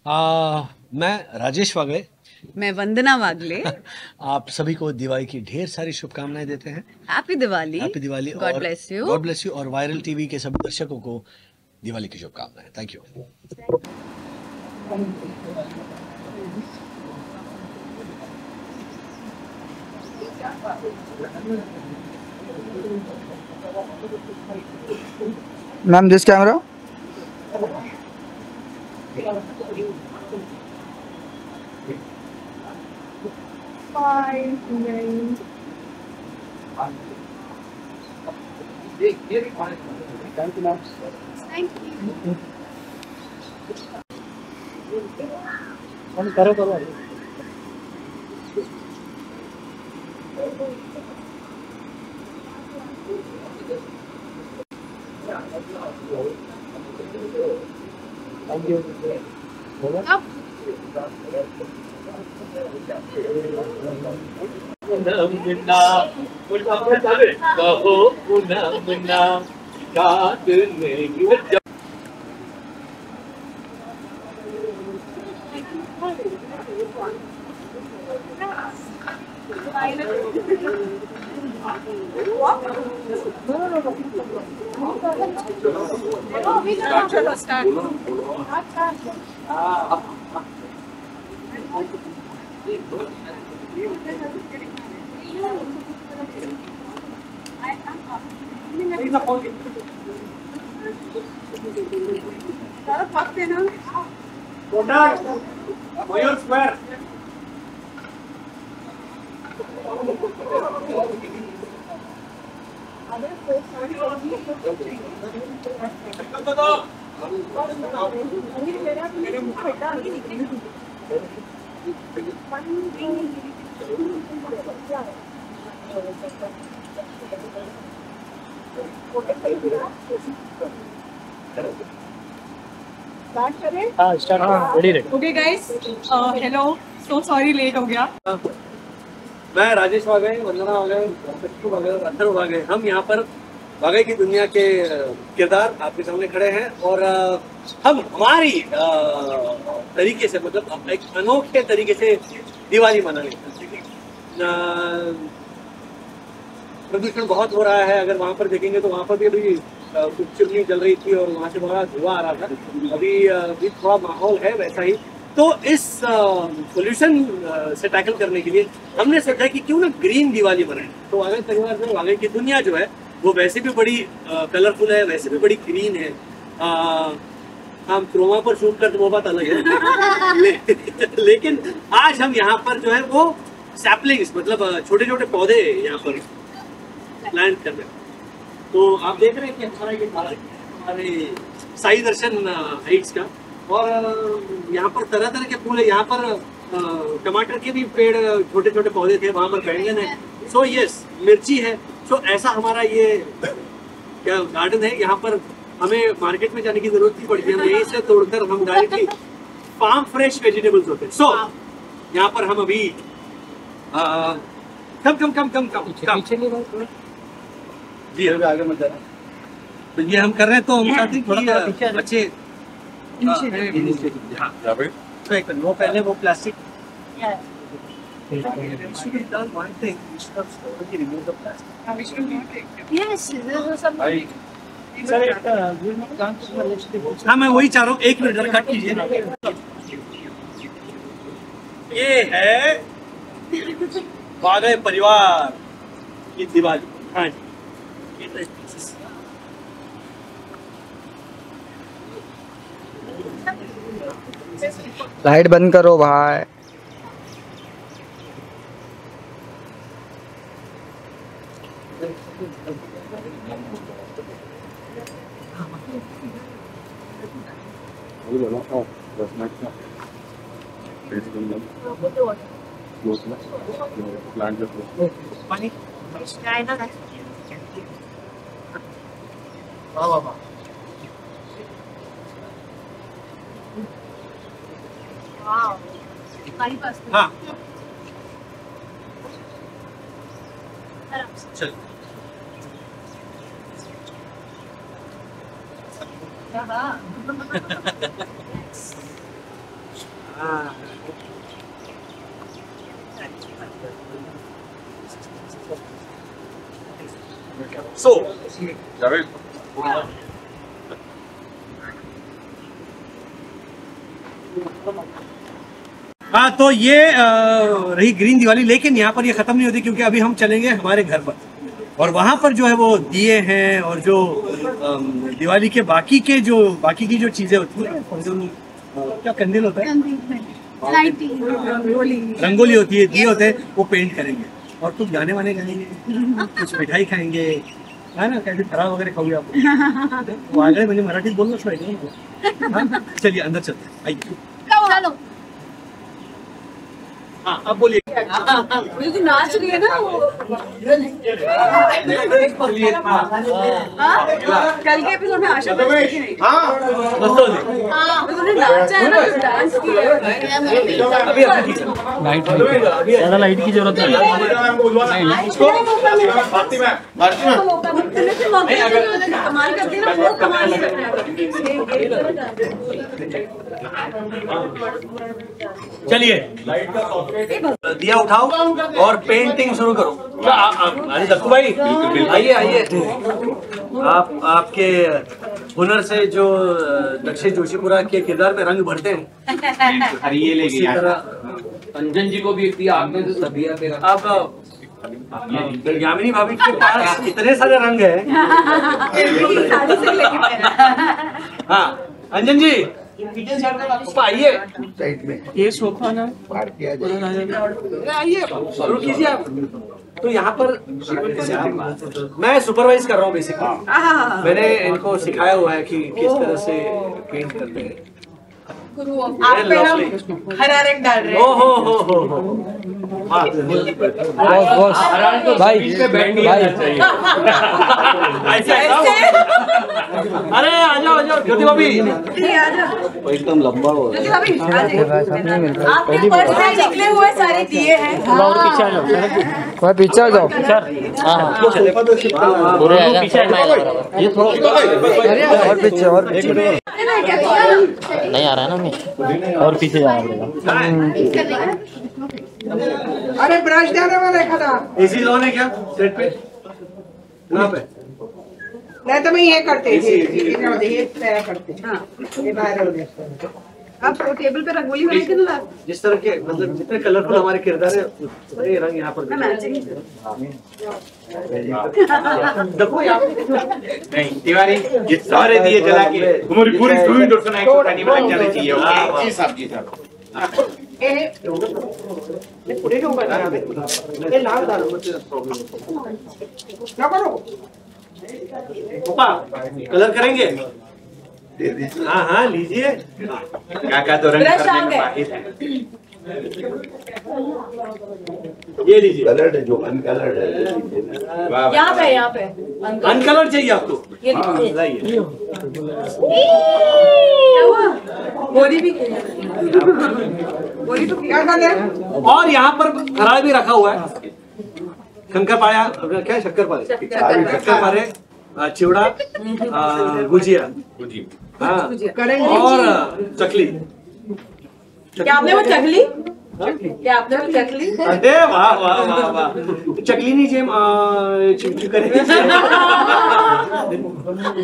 मैं राजेश वागले। मैं वंदना वागले। आप सभी को दिवाली की ढेर सारी शुभकामनाएं देते हैं। Happy Diwali. Happy Diwali. God bless you. God bless you. और वायरल टीवी के सभी दर्शकों को दिवाली की शुभकामनाएं। Thank you. Ma'am this camera. करो करो। Thank you. Okay guys, hello, so sorry late हो गया। मैं राजेश वागले, वंदना वागले, अंदर वागले, हम यहाँ पर वागले की दुनिया के किरदार आपके सामने खड़े हैं और हम हमारी तरीके से, मतलब एक अनोखे तरीके से दिवाली मनाने। प्रदूषण बहुत हो रहा है, अगर वहाँ पर देखेंगे तो वहाँ पर भी अभी कुछ चिमनी जल रही थी और वहाँ से बड़ा धुआं आ रहा था। अभी थोड़ा माहौल है वैसा ही। तो इस पोल्यूशन से टैकल करने के लिए हमने सोचा कि क्यों ना ग्रीन दिवाली बनाए। तो वागले परिवार में वागले की दुनिया जो है वो वैसे भी बड़ी कलरफुल है, वैसे भी बड़ी ग्रीन है। हम क्रोमा पर शूट करते वो बात अलग है लेकिन आज हम यहाँ पर जो है वो सैपलिंग्स, मतलब छोटे छोटे पौधे यहाँ पर प्लांट कर रहे हैं। तो आप देख रहे हैं कि हमारे साई दर्शन हाइट्स का, और यहाँ पर तरह तरह के फूल है। यहाँ पर टमाटर के भी पेड़, छोटे छोटे पौधे थे, वहाँ पर बैंगन है, सो यस मिर्ची है। सो ऐसा हमारा ये क्या गार्डन है। यहाँ पर हमें मार्केट में जाने की जरूरत नहीं पड़ती, हम यहीं से तोड़कर हम डायरेक्टली फार्म फ्रेश वेजिटेबल्स होते हैं। सो यहाँ पर हम अभी कम जी हमें आगे मत जाना। तो ये हम कर रहे हैं, तो हम चाहते हैं कि बच्चे तो एक वो पहले वो प्लास्टिक हाँ, मैं वही चाह रहा हूँ। 1 मिनट कट कीजिए। ये है वागले परिवार की दिवाली। हाँ जी, लाइट बंद करो भाई। हाँ चल सो हाँ, तो ये रही ग्रीन दिवाली, लेकिन यहाँ पर ये खत्म नहीं होती क्योंकि अभी हम चलेंगे हमारे घर पर और वहाँ पर जो है वो दिए हैं और जो दिवाली के बाकी की जो चीजें होती है, क्या कैंडल होता है, रंगोली होती है, दिए होते हैं, वो पेंट करेंगे और कुछ गाने वाने गाएंगे, कुछ मिठाई खाएंगे, है ना, कैसे खराब वगैरह खाओगे आप वागड़े म्हणजे मराठीत बोललोच पाहिजे। चलिए अंदर चलते हैं, आइए। चलो हाँ, अब बोलिए। जो नाच रही है ना वो कल के एपिसोड में आशा नहीं तुमने नाचा है ना, डांस किया ज्यादा लाइट की जरूरत नहीं कमाल करते हैं ना, वो कमाल चलिए दिया उठाओ और पेंटिंग शुरू करो। अरे दत्तू भाई आइए आइए, आप आपके हुनर से जो दक्षिण जोशीपुरा के किरदार में रंग भरते हैं, ये ले इसी तरह अंजन जी को भी दिया आपने तो सब दिया तेरा। अब यामिनी भाभी के पास इतने सारे रंग हैं। हाँ अंजन जी आइए, ये सोफा ना आइए शुरू कीजिए आप। तो यहाँ पर मैं सुपरवाइज कर रहा हूँ बेसिकली, मैंने इनको सिखाया हुआ है कि किस तरह से पेंट करते हैं। आप पे हम हरारत डाल रहे हैं। हो बॉस भाई ऐसे अरे आ जाओ ज्योति भाभी, एकदम लंबा हो आपके पर्स से निकले हुए सारे दिए हैं। भाई पीछे आ जाओ। और पीछे नहीं आ रहा है ना मैं, और पीछे जाना पड़ेगा। अरे ब्रश डालने वाला है खड़ा। एसी ऑन है क्या सेट पे? कहाँ पे? नहीं तो मैं ये करते ये करते ये बाहर हो गया। आप टेबल पे रंगोली बनाई थी ना, जिस तरह के मतलब जितने कलरफुल हमारे किरदार है, ये रंग यहाँ पर देखो नहीं तिवारी, ये सारे दिए जला के हमारी पूरी स्टोरी डॉक्टर नाइट को पानी में लग जाना चाहिए। ओके जी साहब, जी साहब। पुढे घेऊ का हे लाल डालो ना करो। पापा कलर करेंगे? हाँ हाँ लीजिए। काका तो रंग करने में माहिर है। ये लीजिए। कलर्ड है, जो अनकलर्ड है। यहाँ पे अनकलर चाहिए आपको? लाइए। बोरी भी बोरी तो क्या कर रहे? और यहाँ पर फराळ भी रखा हुआ है, शंकर पाया, क्या शक्कर पारे, चिवड़ा, गुजिया, हाँ, और चकली। क्या आपने वो चकली? क्या आपने वो चकली? अरे वाह वाह वाह वाह, चकली नहीं जेम चिमची करेंगे।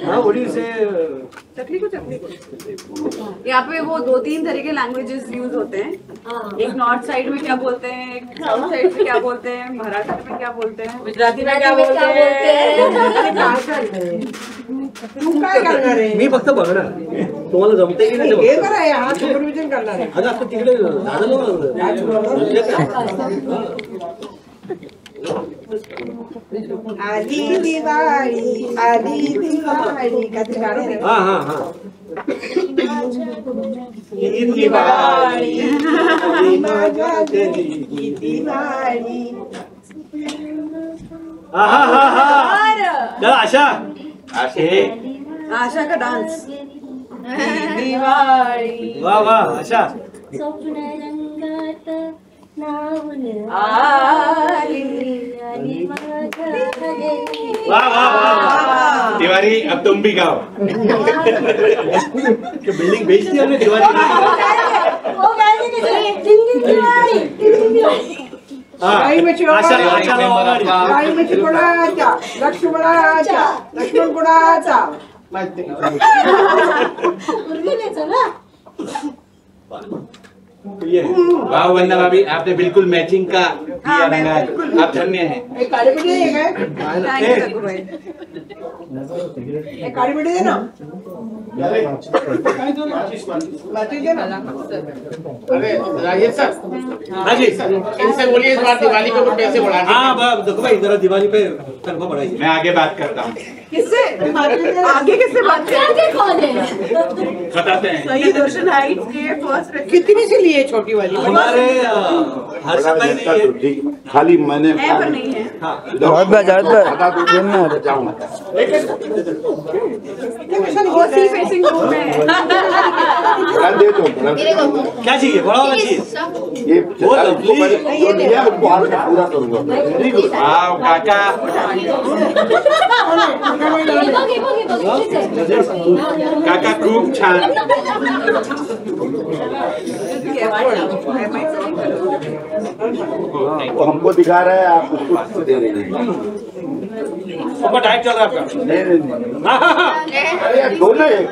हाँ बड़ी से चकली को यहाँ पे वो 2-3 तरह के लैंग्वेजेस यूज होते हैं। एक नॉर्थ साइड में क्या बोलते हैं, एक साउथ साइड में क्या बोलते हैं, मराठी में क्या बोलते हैं, गुजराती में क्या बोलते हैं? तू काय करणार आहे? मी फक्त बघणार, तुम्हाला जमते की नाही हे करा यहाँ सुपरविजन करणार आहे। आता तिकडे आधी दिवाळी काहीतरी गाणं आहे. हाँ हाँ हाँ, ईद दिवाळी माझ्या घरी ईद दिवाळी. हाँ हाँ हाँ हाँ, चल आशा, आशा का डांस। दिवाळी वाह वाह आशा, वाह वाह वाह। तिवारी अब तुम भी गाओ। बिल्डिंग बेच दी हमने तिवारी। राई में आशा लावाडी. राई में चिकोडाचा लक्ष्मणाचा लक्ष्मण गुणाचा ये है. वाह वंदना भाभी, आपने बिल्कुल मैचिंग का किया रंगा. आप धन्य हैं. एक काली मिट्टी है क्या? थैंक यू रघु भाई. एक काली मिट्टी देना माची देना. राजेश सर, हाँ जी. इनसे बोलिए इस बार दिवाली पे कुछ पैसे बढ़ा दें. हाँ देखो भाई, जरा दिवाली पे तनख्वाह बढ़ाइए. मैं आगे बात करता हूँ. किससे आगे किससे बात करें? कौन है? बताते हैं. सही दर्शन हाइट्स के फर्स्ट कितनी सी लिए छोटी वाली? हमारे हर समय नहीं है. खाली मैंने है पर नहीं है. हाँ. वो सी फेसिंग रूम में है. दे दो. क्या चाहिए? बड़ा वाला चाहिए. ये वो lovely. ये लिया, उसको हाथ से पूरा करूंगा. Very good. वाह काका, काका खूप छान. वो हमको दिखा रहा है, आप उसको दे रहे हैं. आपका डाइट चल रहा है आपका? नहीं. अरे यार दोनों एक.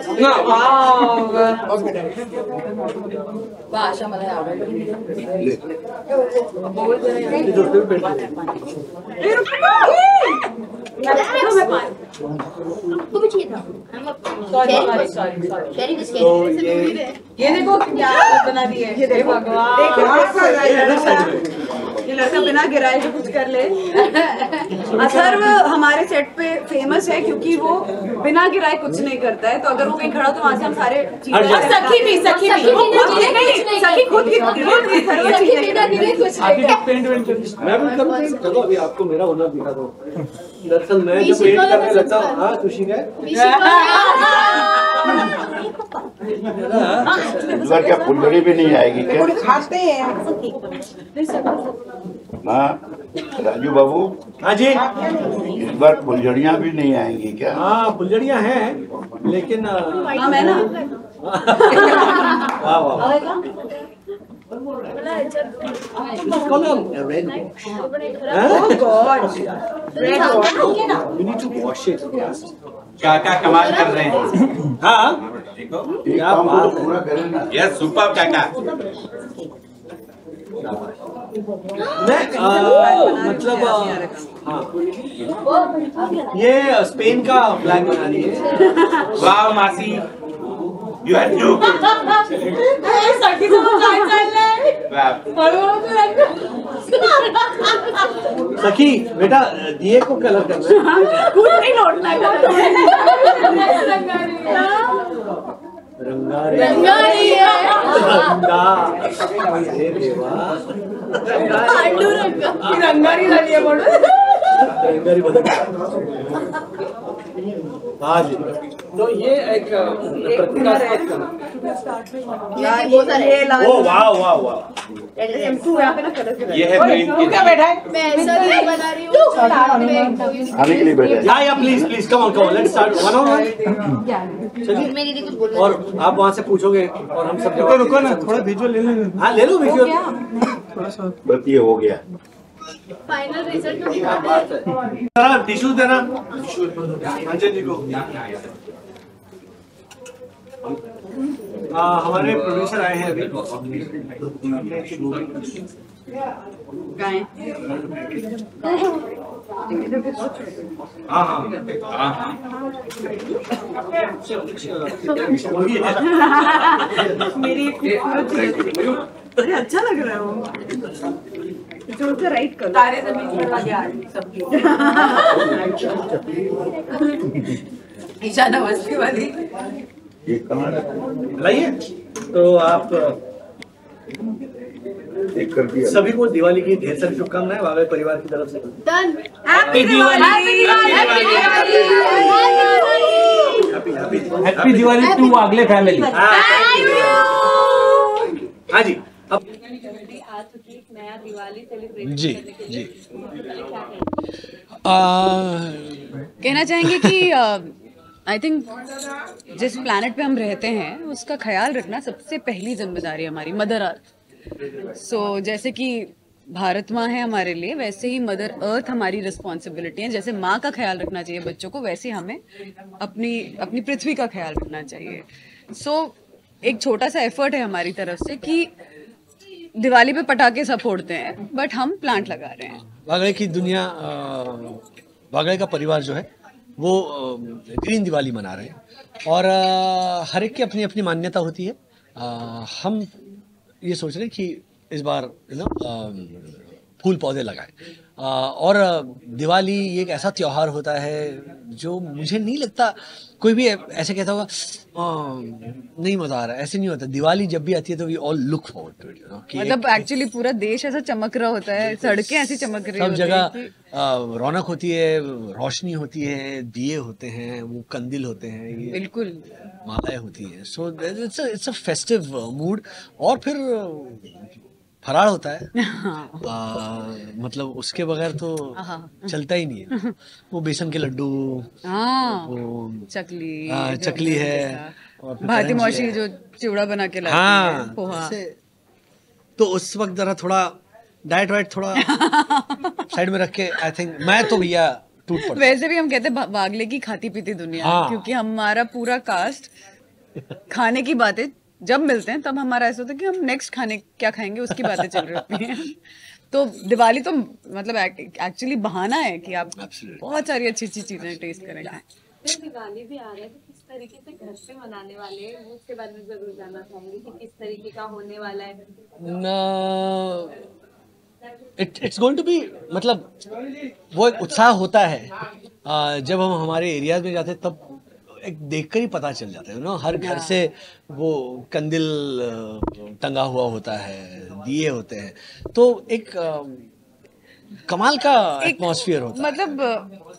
भाषा मला आवडली. तुम्ही चाहिए था. ये देखो क्या बना दी है. ये देखो ये लड़का बिना गिराए जो कुछ कर ले. अथर्व हमारे सेट पे फेमस है क्योंकि वो बिना गिराए कुछ नहीं करता है. तो अगर वो कहीं खड़ा तो वहाँ से हम सारे और सखी भी सखी खुद मैं भी करूँ. चलो अभी आपको मेरा हुनर दिखा दो. दरअसल मैं जब पेंट करने लगता हूँ. हाँ खुशी है. इस बार क्या फुलझड़ी भी नहीं आएगी क्या? खाते हैं. हाँ राजू बाबू, हाँ जी. इस बार फुलझड़ियाँ भी नहीं आएंगी क्या? हाँ फुलझड़ियाँ हैं लेकिन हाँ मैं ना वाह वाह. Red you need to wash it. काका कमाल कर रहे हैं. हाँ एक काम को तो पूरा करें ना. यस सुपर काका. मैं मतलब हाँ ये स्पेन का फ्लैग बना रही है. वाह मासी, यू हैव टू. सखी बेटा दिए को कलर करना है. कुछ नहीं लौटना रंगारी है. रंगारी झाली आहे म्हणून. रंगारी बदल. हाँ जी. तो ये एक ओ वाह वाह वाह. ये है मेन की. क्या बैठा है? मैं ऐसा नहीं बना रही हूँ. खाने के लिए बैठे. या please please come on let's start. चलिए. मेरी दीदी कुछ बोल. और आप वहाँ से पूछोगे और हम सब जवाब. रुको ना, थोड़ा विजुअल ले लेना. हाँ ले लो विजुअल. बस ये हो गया. फाइनल रिजल्ट तो दिखाते हैं. टिश्यू देना अंजन जी को. हमारे प्रोड्यूसर आए हैं अभी. गाएं. हाँ हाँ. मेरी खूबसूरत चीज़. अरे अच्छा लग रहा है वो. जो से राइट कर तारे जमीन पर लगे आ रही सबकी. ईशाना मस्ती वाली. ये कहाँ लाइए. तो आप एक कर दिया. सभी को दिवाली की ढेर सारी शुभकामनाएं वावे परिवार की तरफ से. Done. Happy Diwali. Happy Diwali to Wagle family. हाँ जी. अब आ चुकी एक नया दिवाली सेलिब्रेट जी जी. कहना चाहेंगे कि आई थिंक जिस प्लैनेट पे हम रहते हैं उसका ख्याल रखना सबसे पहली जिम्मेदारी हमारी मदर अर्थ. सो जैसे कि भारत माँ है हमारे लिए, वैसे ही मदर अर्थ हमारी रिस्पॉन्सिबिलिटी है। जैसे माँ का ख्याल रखना चाहिए बच्चों को, वैसे हमें अपनी अपनी पृथ्वी का ख्याल रखना चाहिए। सो एक छोटा सा एफर्ट है हमारी तरफ से कि दिवाली पे पटाखे सब फोड़ते हैं बट हम प्लांट लगा रहे हैं। वागड़े की दुनिया, वागड़े का परिवार जो है वो ग्रीन दिवाली मना रहे हैं और हर एक की अपनी अपनी मान्यता होती है। हम ये सोच रहे हैं कि इस बार फूल पौधे लगाएं और दिवाली एक ऐसा त्योहार होता है जो मुझे नहीं लगता कोई भी ऐसे कहता होगा नहीं मजा आ रहा है, ऐसे नहीं होता। दिवाली जब भी आती है तो we all look forward to it, मतलब एक्चुअली पूरा देश ऐसा चमक रहा होता है, सड़कें ऐसी चमक रही सब होती जगह हैं रौनक होती है, रोशनी होती है, दिए होते हैं, वो कंदिल होते हैं, ये बिल्कुल मालाएं होती हैं। So it's a festive mood. और फिर फराळ होता है मतलब उसके बगैर तो चलता ही नहीं है। वो बेसन के लड्डू, वो चकली है और फिर भारती करंजी मौसी है। जो चिवड़ा बना के लाती है, हाँ पोहा। तो उस वक्त जरा थोड़ा डाइट वाइट थोड़ा साइड में रख के आई थिंक मैं तो भैया टूट पड़ता। वैसे भी हम कहते हैं वागले की खाती पीती दुनिया, हाँ। क्योंकि हमारा पूरा कास्ट खाने की बातें जब मिलते हैं तब हमारा ऐसा होता है कि हम नेक्स्ट खाने क्या खाएंगे उसकी बातें चल रही होती हैं। तो दिवाली तो मतलब एक्चुअली बहाना है कि आप बहुत सारी अच्छी अच्छी चीजें टेस्ट करेंगे। दिवाली भी आ रहा है तो किस तरीके से घर पे मनाने वाले हैं वो उसके बारे में जरूर जानना चाहेंगे कि किस तरीके का होने वाला है। इट्स गोइंग टू बी, मतलब वो एक उत्साह होता है जब हम हमारे एरियाज में जाते हैं तब एक देखकर ही पता चल जाता है ना। हर घर से वो कंदिल टंगा हुआ होता है, दिए होते हैं, तो एक कमाल का एटमॉस्फेयर होता है। मतलब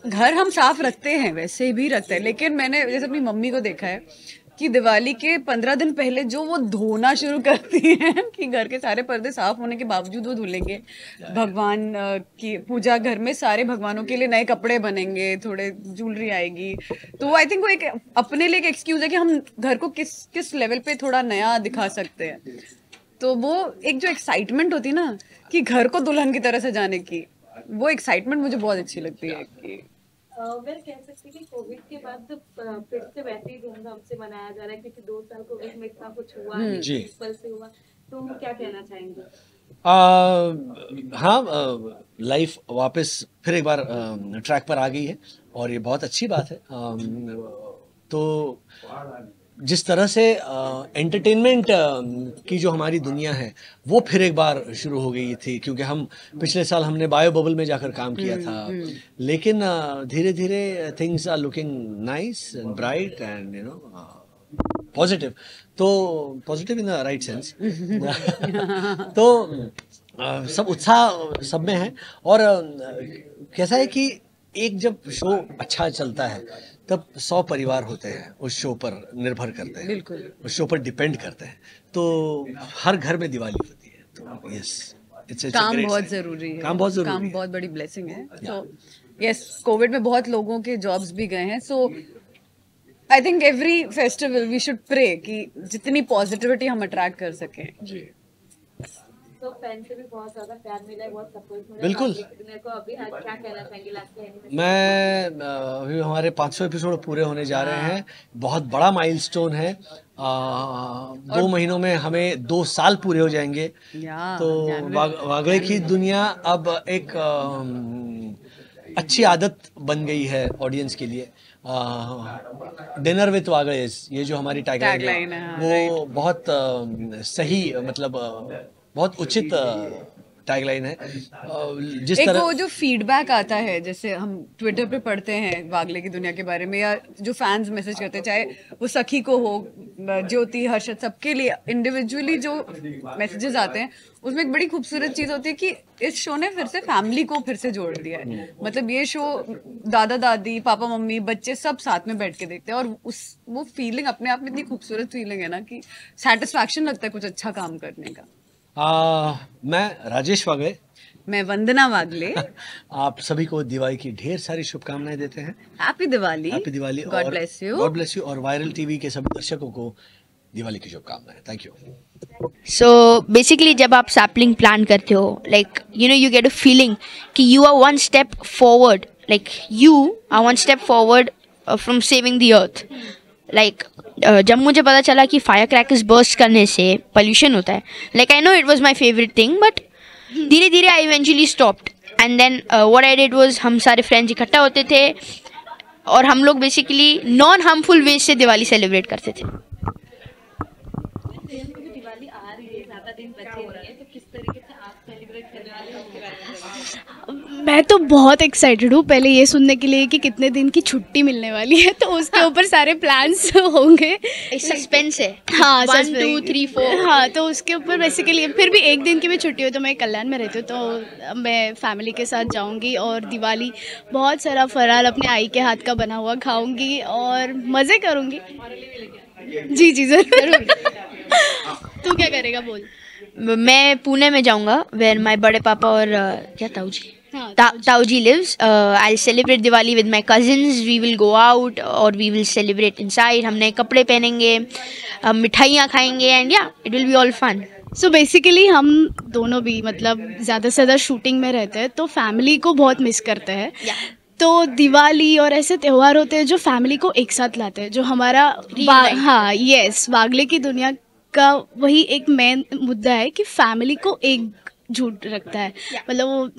घर हम साफ रखते हैं, वैसे भी रखते हैं, लेकिन मैंने जैसे अपनी मम्मी को देखा है कि दिवाली के 15 दिन पहले जो वो धोना शुरू करती हैं कि घर के सारे पर्दे साफ होने के बावजूद वो धुलेंगे, भगवान की पूजा, घर में सारे भगवानों के लिए नए कपड़े बनेंगे, थोड़े ज्वेलरी आएगी। तो आई थिंक वो एक अपने लिए एक एक्सक्यूज है कि हम घर को किस किस लेवल पे थोड़ा नया दिखा सकते हैं। तो वो एक जो एक्साइटमेंट होती है ना कि घर को दुल्हन की तरह सजाने की, वो एक्साइटमेंट मुझे बहुत अच्छी लगती है कि मैं कह सकती कि कोविड के बाद फिर से वैसे ही धूमधाम से मनाया जा रहा है, क्योंकि 2 साल कोविड में इतना कुछ हुआ नहीं, जी। इस पल से हुआ, तो क्या कहना चाहेंगे? हाँ, लाइफ वापस फिर एक बार ट्रैक पर आ गई है और ये बहुत अच्छी बात है। तो जिस तरह से एंटरटेनमेंट की जो हमारी दुनिया है वो फिर एक बार शुरू हो गई थी, क्योंकि हम पिछले साल हमने बायो बबल में जाकर काम किया था, लेकिन धीरे धीरे things are looking nice and bright and you know positive. तो positive in the right sense. तो सब उत्साह सब में है। और कैसा है कि एक जब शो अच्छा चलता है तब 100 परिवार होते हैं उस शो पर निर्भर करते हैं, बिल्कुल उस शो पर डिपेंड करते हैं। तो हर घर में दिवाली होती है। तो यस, इट्स काम बहुत जरूरी है, काम बहुत जरूरी काम है। बहुत बड़ी ब्लेसिंग है। तो यस, कोविड में बहुत लोगों के जॉब्स भी गए हैं। So I think every festival we should pray कि जितनी पॉजिटिविटी हम अट्रैक्ट कर सकें। जी तो फैन से भी बहुत ज्यादा प्यार मिला है, बहुत सपोर्ट मिला है। बिल्कुल। मेरे को अभी आज क्या कहना चाहेंगे लास्ट में? मैं अभी हमारे 500 एपिसोड पूरे होने जा रहे हैं, बहुत बड़ा माइलस्टोन है। 2 महीनों में हमें 2 साल पूरे हो जाएंगे। तो वागड़े की दुनिया अब एक अच्छी आदत बन गई है ऑडियंस के लिए। डिनर विद वागड़े, ये जो हमारी टैगलाइन है वो बहुत सही, मतलब बहुत उचित टैगलाइन है। जिस तरह वो जो फीडबैक आता है, जैसे हम ट्विटर पे पढ़ते हैं वागले की दुनिया के बारे में, या जो फैंस मैसेज करते हैं, चाहे वो सखी को हो, ज्योति, हर्षद, सबके लिए इंडिविजुअली जो मैसेजेस आते हैं, उसमें एक बड़ी खूबसूरत चीज होती है कि इस शो ने फिर से फैमिली को फिर से जोड़ दिया है। मतलब ये शो दादा दादी, पापा मम्मी, बच्चे सब साथ में बैठ के देखते हैं, और वो फीलिंग अपने आप में इतनी खूबसूरत फीलिंग है ना कि सेटिस्फैक्शन लगता है कुछ अच्छा काम करने का। मैं राजेश वागले, मैं वंदना वागले आप सभी को दिवाली की ढेर सारी शुभकामनाएं देते हैं। Happy Diwali, happy Diwali, God bless you. God bless you. और वायरल टीवी के सभी दर्शकों को दिवाली की शुभकामनाएं। Thank you. So basically जब आप sapling plan करते हो, like you get a feeling कि you are one step forward, like you are one step forward from saving the earth. Like जब मुझे पता चला कि फायर क्रैकर्स बर्स्ट करने से पोल्यूशन होता है, like I know it was my favorite thing, but धीरे धीरे I eventually stopped. And then what I did was हम सारे फ्रेंड्स इकट्ठा होते थे और हम लोग बेसिकली नॉन हार्मफुल वे से दिवाली सेलिब्रेट करते थे। दिवाली आ रही है, ज्यादा दिन बचे नहीं है, तो किस तरीके से आप सेलिब्रेट करने वाले हैं उसके बारे में बताइए। मैं तो बहुत एक्साइटेड हूँ पहले ये सुनने के लिए कि कितने दिन की छुट्टी मिलने वाली है, तो उसके ऊपर सारे प्लान्स होंगे। सस्पेंस है। हाँ 1 2 3 4। हाँ तो उसके ऊपर बेसिकली फिर भी एक दिन की भी छुट्टी हो, तो मैं कल्याण में रहती हूँ, तो मैं फैमिली के साथ जाऊँगी और दिवाली बहुत सारा फराल अपने आई के हाथ का बना हुआ खाऊँगी और मज़े करूँगी। जी जी ज़रूर। तू क्या करेगा बोल। मैं पुणे में जाऊँगा, वेयर माय बड़े पापा और क्या ताऊजी lives. I'll celebrate Diwali with my cousins. We will go out or we will celebrate inside. हम नए कपड़े पहनेंगे, हम मिठाइयाँ खाएंगे and yeah, it will be all fun. So basically हम दोनों भी मतलब ज़्यादा से ज़्यादा शूटिंग में रहते हैं, तो फैमिली को बहुत मिस करते हैं। तो दिवाली और ऐसे त्यौहार होते हैं जो फैमिली को एक साथ लाते हैं, जो हमारा हाँ यस वागले की दुनिया का वही एक मेन मुद्दा है कि फैमिली को एकजुट रखता है। मतलब वो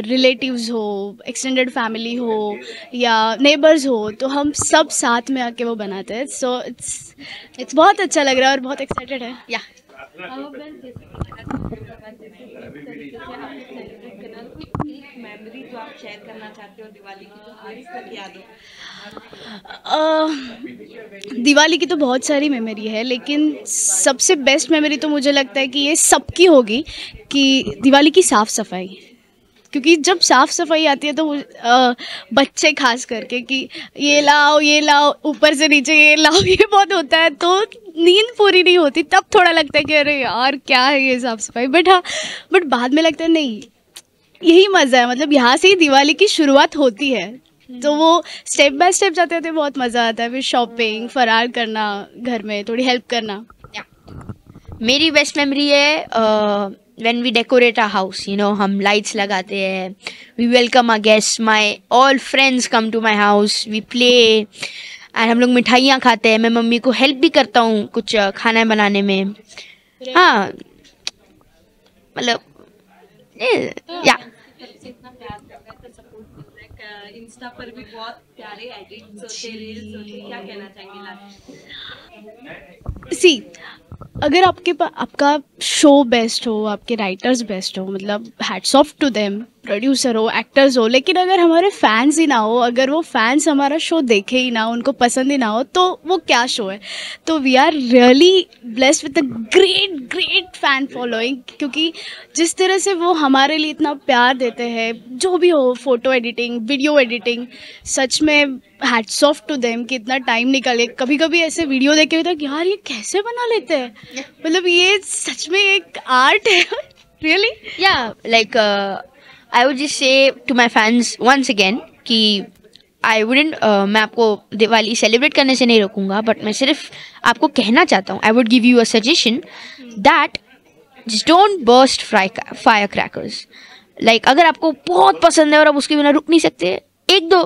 रिलेटिव्स हो, एक्सटेंडेड फैमिली हो या नेबर्स हो, तो हम सब साथ में आके वो बनाते हैं। सो इट्स बहुत अच्छा लग रहा है और बहुत एक्साइटेड है। या मेमोरी जो आप शेयर करना चाहते हो दिवाली की, जो आज तक याद हो। दिवाली की तो बहुत सारी मेमोरी है, लेकिन सबसे बेस्ट मेमोरी तो मुझे लगता है कि ये सबकी होगी कि दिवाली की साफ़ सफाई। क्योंकि जब साफ़ सफाई आती है तो बच्चे खास करके कि ये लाओ ऊपर से नीचे ये लाओ, ये बहुत होता है, तो नींद पूरी नहीं होती। तब थोड़ा लगता है कि अरे यार क्या है ये साफ़ सफाई, बट बाद में लगता है नहीं यही मज़ा है, मतलब यहाँ से ही दिवाली की शुरुआत होती है। तो वो स्टेप बाय स्टेप जाते थे, बहुत मज़ा आता है। फिर शॉपिंग, फरार करना, घर में थोड़ी हेल्प करना। मेरी बेस्ट मेमोरी है when we decorate our house, हम lights लगाते हैं, we welcome our guests, my all friends come to my house, we play and हम लोग मिठाइयाँ खाते हैं। मैं मम्मी को हेल्प भी करता हूँ कुछ खाना बनाने में। हाँ मतलब या इंस्टा पर भी बहुत प्यारे एडिट्स होते हैं, रील्स होते हैं, क्या कहना चाहेंगे सी अगर आपका शो बेस्ट हो, आपके राइटर्स बेस्ट हो, मतलब hats off to them, producer हो, एक्टर्स हो, लेकिन अगर हमारे फैंस ही ना हो, अगर वो फैंस हमारा शो देखे ही ना, उनको पसंद ही ना हो, तो वो क्या शो है। तो we are really blessed with a great fan following, क्योंकि जिस तरह से वो हमारे लिए इतना प्यार देते हैं, जो भी हो, फोटो एडिटिंग, वीडियो एडिटिंग, सच में हैट्स ऑफ टू देम कि इतना टाइम निकाले। कभी कभी ऐसे वीडियो देख के होता यार ये कैसे बना लेते हैं, मतलब ये सच में एक आर्ट है। रियली या like I would just say to my fans once again कि I wouldn't मैं आपको दिवाली सेलिब्रेट करने से नहीं रोकूंगा, बट मैं सिर्फ आपको कहना चाहता हूँ, I would give you a suggestion that just don't burst firecrackers. Like अगर आपको बहुत पसंद है और आप उसके बिना रुक नहीं सकते, एक दो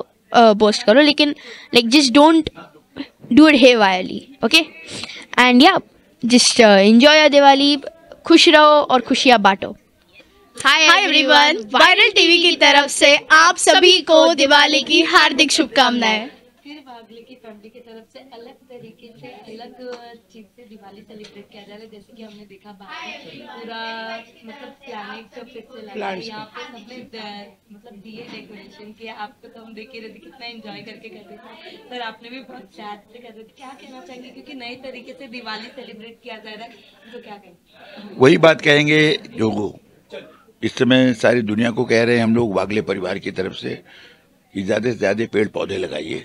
burst करो, लेकिन like just don't do it haywirely, okay? And yeah, just enjoy your Diwali, खुश रहो और खुशियाँ बांटो। हाय एवरीवन, वायरल टीवी की तरफ से आप सभी को दिवाली की हार्दिक शुभकामनाएं। फिर वागले की फैमिली की तरफ से अलग तरीके से, अलग चीज से दिवाली सेलिब्रेट किया जा रहा है। जैसे कि हमने देखा बाहर पूरा मतलब प्लानिंग सब फिर से लगा, यहाँ पे सबने मतलब दिए डेकोरेशन किया। आपको तो हम देख ही रहे थे कितना एंजॉय करके करते थे, पर आपने भी बहुत प्यार से कर रहे थे। क्या कहना चाहेंगे, क्योंकि नए तरीके से दिवाली सेलिब्रेट किया जा रहा है, तो क्या कहेंगे? वही बात कहेंगे जो इस समय सारी दुनिया को कह रहे हैं हम लोग वागले परिवार की तरफ से कि ज़्यादा से ज़्यादा पेड़ पौधे लगाइए,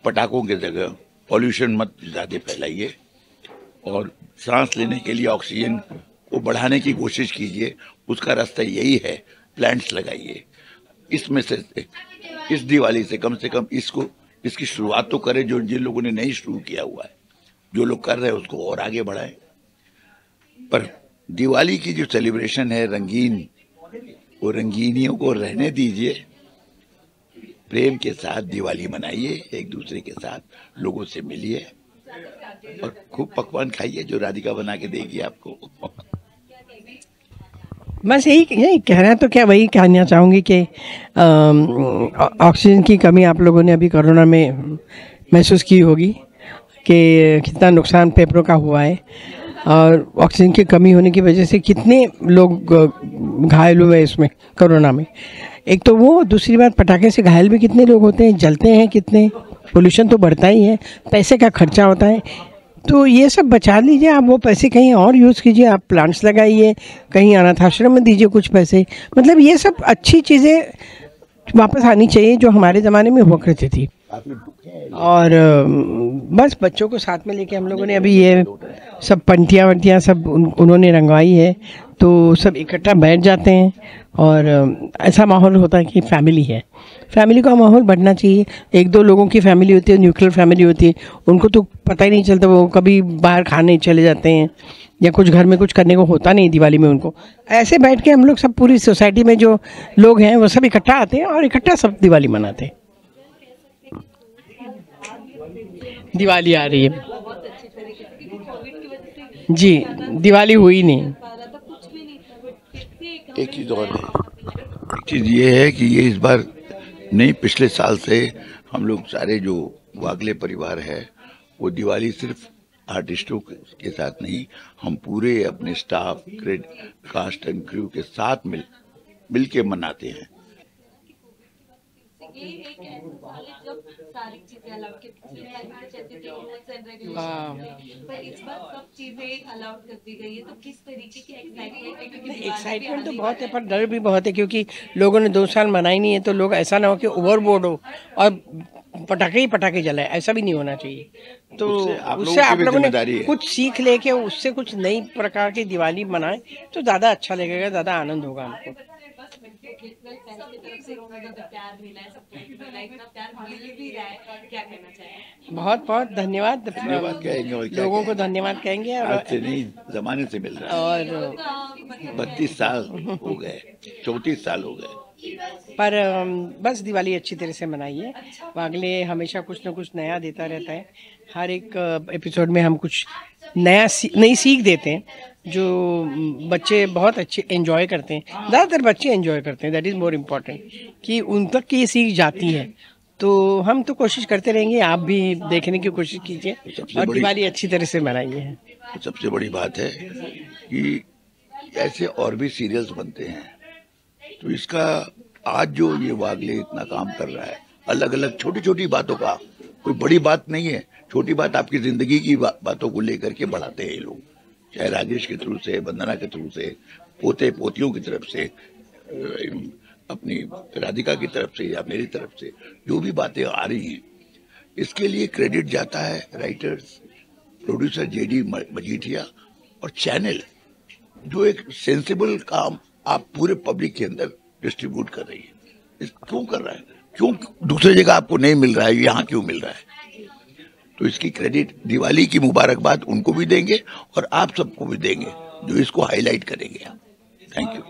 पटाखों की जगह पॉल्यूशन मत ज़्यादा फैलाइए, और सांस लेने के लिए ऑक्सीजन को बढ़ाने की कोशिश कीजिए। उसका रास्ता यही है, प्लांट्स लगाइए। इसमें से इस दिवाली से कम इसकी शुरुआत तो करें, जो जिन लोगों ने नहीं शुरू किया हुआ है जो लोग कर रहे हैं उसको और आगे बढ़ाएं। पर दिवाली की जो सेलिब्रेशन है रंगीन, वो रंगीनियों को रहने दीजिए। प्रेम के साथ दिवाली मनाइए, एक दूसरे के साथ लोगों से मिलिए और खूब पकवान खाइए जो राधिका बना के देगी आपको। बस यही कहना तो क्या, वही कहना चाहूँगी कि ऑक्सीजन की कमी आप लोगों ने अभी कोरोना में महसूस की होगी कि कितना नुकसान फेफड़ों का हुआ है, और ऑक्सीजन की कमी होने की वजह से कितने लोग घायल हुए इसमें कोरोना में। एक तो वो, दूसरी बात पटाखे से घायल भी कितने लोग होते हैं, जलते हैं कितने, पोल्यूशन तो बढ़ता ही है, पैसे का खर्चा होता है। तो ये सब बचा लीजिए आप, वो पैसे कहीं और यूज़ कीजिए, आप प्लांट्स लगाइए, कहीं अनाथ आश्रम में दीजिए कुछ पैसे। मतलब ये सब अच्छी चीज़ें वापस आनी चाहिए जो हमारे ज़माने में हुआ करती थी। और बस बच्चों को साथ में लेके हम लोगों ने अभी ये सब पंटियाँ वंटियाँ सब उन्होंने रंगवाई है, तो सब इकट्ठा बैठ जाते हैं और ऐसा माहौल होता है कि फैमिली है। फैमिली का माहौल बढ़ना चाहिए। एक दो लोगों की फैमिली होती है, न्यूक्लियर फैमिली होती है, उनको तो पता ही नहीं चलता, वो कभी बाहर खाने चले जाते हैं या कुछ घर में कुछ करने को होता नहीं दिवाली में उनको। ऐसे बैठ के हम लोग सब, पूरी सोसाइटी में जो लोग हैं वो सब इकट्ठा आते हैं और इकट्ठा सब दिवाली मनाते हैं। दिवाली आ रही है जी, दिवाली हुई नहीं। एक चीज़ और है, एक चीज़ ये है कि ये इस बार नहीं, पिछले साल से हम लोग सारे जो वागले परिवार है वो दिवाली सिर्फ आर्टिस्टों के साथ नहीं, हम पूरे अपने स्टाफ, कास्ट एंड क्रू के साथ मिल के मनाते हैं। सारी चीजें अलाउड की पर इस बार सब चीजें अलाउड कर दी गई है, तो किस तरीके की एक्साइटमेंट तो बहुत है पर डर भी बहुत है, क्योंकि लोगों ने 2 साल मनाई नहीं है, तो लोग ऐसा ना हो कि ओवरबोर्ड हो और पटाखे ही पटाखे जलाए, ऐसा भी नहीं होना चाहिए। तो उससे आप लोगों ने कुछ सीख लेके उससे कुछ नई प्रकार की दिवाली मनाएं तो ज़्यादा अच्छा लगेगा, ज़्यादा आनंद होगा हमको। बहुत बहुत धन्यवाद कहेंगे, लोगों को धन्यवाद कहेंगे। आज से नहीं, जमाने से मिल रहा है और 32 साल हो गए, 34 साल हो गए। पर बस दिवाली अच्छी तरह से मनाइए। वागले हमेशा कुछ ना कुछ नया देता रहता है, हर एक एपिसोड में हम कुछ नई सीख देते हैं जो बच्चे बहुत अच्छे एंजॉय करते हैं। ज़्यादातर बच्चे एंजॉय करते हैं, दैट इज़ मोर इम्पॉर्टेंट कि उन तक की ये सीख जाती है। तो हम तो कोशिश करते रहेंगे, आप भी देखने की कोशिश कीजिए और दिवाली अच्छी तरह से मनाइए। सबसे बड़ी बात है कि ऐसे और भी सीरियल्स बनते हैं, तो इसका आज जो ये वागले इतना काम कर रहा है, अलग अलग छोटी छोटी बातों का, कोई बड़ी बात नहीं है, छोटी बात आपकी जिंदगी की बातों को लेकर के बढ़ाते हैं ये लोग, चाहे राजेश के थ्रू से, वंदना के थ्रू से, पोते पोतियों की तरफ से, अपनी राधिका की तरफ से या मेरी तरफ से, जो भी बातें आ रही हैं, इसके लिए क्रेडिट जाता है राइटर्स, प्रोड्यूसर जेडी मजीठिया और चैनल, जो एक सेंसिबल काम आप पूरे पब्लिक के अंदर डिस्ट्रीब्यूट कर रही है। क्यों कर रहा है, क्यों दूसरी जगह आपको नहीं मिल रहा है, यहाँ क्यों मिल रहा है? तो इसकी क्रेडिट, दिवाली की मुबारकबाद उनको भी देंगे और आप सबको भी देंगे जो इसको हाईलाइट करेंगे। Thank you.